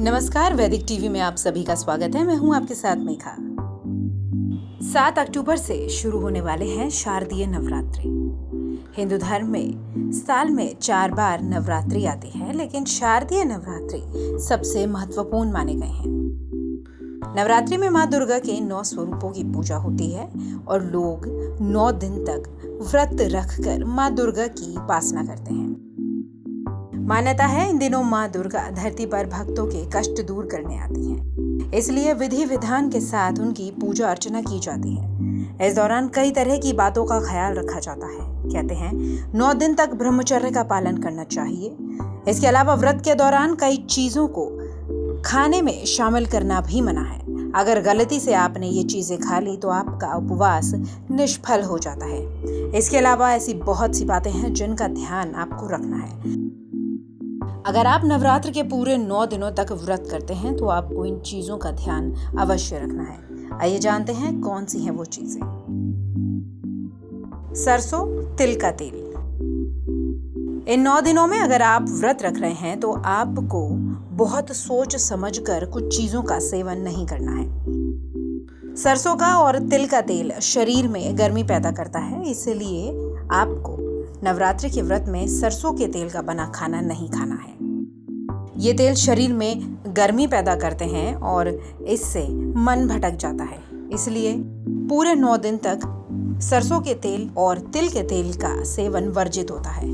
नमस्कार, वैदिक टीवी में आप सभी का स्वागत है। मैं हूं आपके साथ मेघा। 7 अक्टूबर से शुरू होने वाले हैं शारदीय नवरात्रि। हिंदू धर्म में साल में 4 बार नवरात्रि आती है, लेकिन शारदीय नवरात्रि सबसे महत्वपूर्ण माने गए हैं। नवरात्रि में माँ दुर्गा के 9 स्वरूपों की पूजा होती है और लोग 9 दिन तक व्रत रखकर माँ दुर्गा की उपासना करते हैं। मान्यता है इन दिनों माँ दुर्गा धरती पर भक्तों के कष्ट दूर करने आती हैं। इसलिए विधि विधान के साथ उनकी पूजा अर्चना की जाती है। इस दौरान कई तरह की बातों का ख्याल रखा जाता है। कहते हैं 9 दिन तक ब्रह्मचर्य का पालन करना चाहिए। इसके अलावा व्रत के दौरान कई चीजों को खाने में शामिल करना भी मना है। अगर गलती से आपने ये चीजें खा ली तो आपका उपवास निष्फल हो जाता है। इसके अलावा ऐसी बहुत सी बातें हैं जिनका ध्यान आपको रखना है। अगर आप नवरात्र के पूरे 9 दिनों तक व्रत करते हैं तो आपको इन चीजों का ध्यान अवश्य रखना है। आइए जानते हैं कौन सी हैं वो चीजें। सरसों तिल का तेल। इन 9 दिनों में अगर आप व्रत रख रहे हैं तो आपको बहुत सोच समझकर कुछ चीजों का सेवन नहीं करना है। सरसों का और तिल का तेल शरीर में गर्मी पैदा करता है, इसलिए आपको नवरात्रि के व्रत में सरसों के तेल का बना खाना नहीं खाना है। ये तेल शरीर में गर्मी पैदा करते हैं और इससे मन भटक जाता है, इसलिए पूरे 9 दिन तक सरसों के तेल और तिल के तेल का सेवन वर्जित होता है।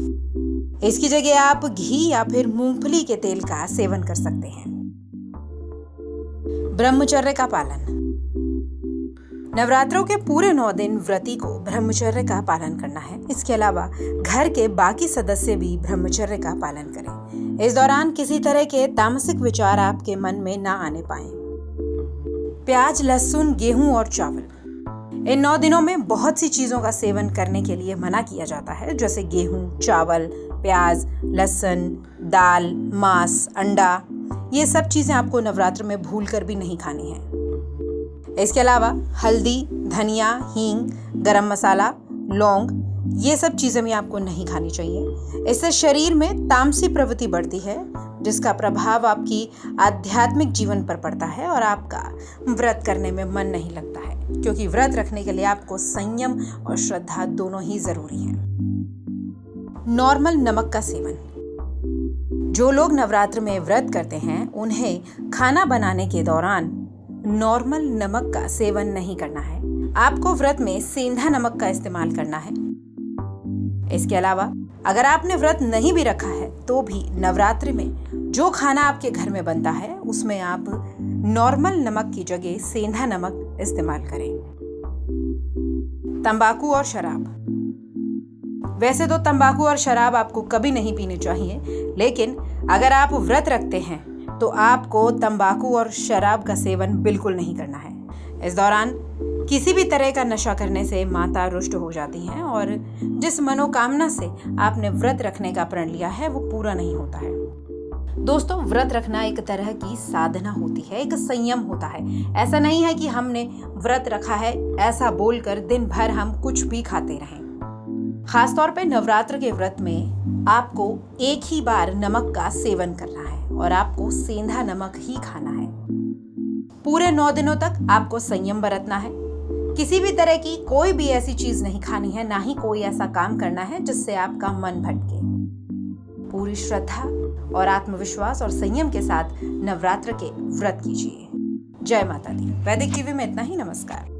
इसकी जगह आप घी या फिर मूंगफली के तेल का सेवन कर सकते हैं। ब्रह्मचर्य का पालन। नवरात्रों के पूरे 9 दिन व्रती को ब्रह्मचर्य का पालन करना है। इसके अलावा घर के बाकी सदस्य भी ब्रह्मचर्य का पालन करें। इस दौरान किसी तरह के तामसिक विचार आपके मन में ना आने पाएं। प्याज, लहसुन, गेहूं और चावल। इन 9 दिनों में बहुत सी चीजों का सेवन करने के लिए मना किया जाता है, जैसे गेहूं, चावल, प्याज, लहसुन, दाल, मांस, अंडा। ये सब चीजें आपको नवरात्र में भूलकर भी नहीं खानी है। इसके अलावा हल्दी, धनिया, हींग, गरम मसाला, लौंग, ये सब चीजें भी आपको नहीं खानी चाहिए। इससे शरीर में तामसी प्रवृत्ति बढ़ती है, जिसका प्रभाव आपकी आध्यात्मिक जीवन पर पड़ता है और आपका व्रत करने में मन नहीं लगता है, क्योंकि व्रत रखने के लिए आपको संयम और श्रद्धा दोनों ही जरूरी है। नॉर्मल नमक का सेवन। जो लोग नवरात्र में व्रत करते हैं उन्हें खाना बनाने के दौरान नॉर्मल नमक का सेवन नहीं करना है। आपको व्रत में सेंधा नमक का इस्तेमाल करना है। इसके अलावा अगर आपने व्रत नहीं भी रखा है तो भी नवरात्रि में जो खाना आपके घर में बनता है उसमें आप नॉर्मल नमक की जगह सेंधा नमक इस्तेमाल करें। तंबाकू और शराब। वैसे तो तंबाकू और शराब आपको कभी नहीं पीनी चाहिए, लेकिन अगर आप व्रत रखते हैं तो आपको तंबाकू और शराब का सेवन बिल्कुल नहीं करना है। इस दौरान किसी भी तरह का नशा करने से माता रुष्ट हो जाती हैं और जिस मनोकामना से आपने व्रत रखने का प्रण लिया है वो पूरा नहीं होता है। दोस्तों, व्रत रखना एक तरह की साधना होती है, एक संयम होता है। ऐसा नहीं है कि हमने व्रत रखा है ऐसा बोलकर दिन भर हम कुछ भी खाते रहें। खासतौर पे नवरात्र के व्रत में आपको एक ही बार नमक का सेवन करना है और आपको सेंधा नमक ही खाना है। पूरे 9 दिनों तक आपको संयम बरतना है। किसी भी तरह की कोई भी ऐसी चीज नहीं खानी है, ना ही कोई ऐसा काम करना है जिससे आपका मन भटके। पूरी श्रद्धा और आत्मविश्वास और संयम के साथ नवरात्र के व्रत कीजिए। जय माता दी। वैदिक टीवी में इतना ही। नमस्कार।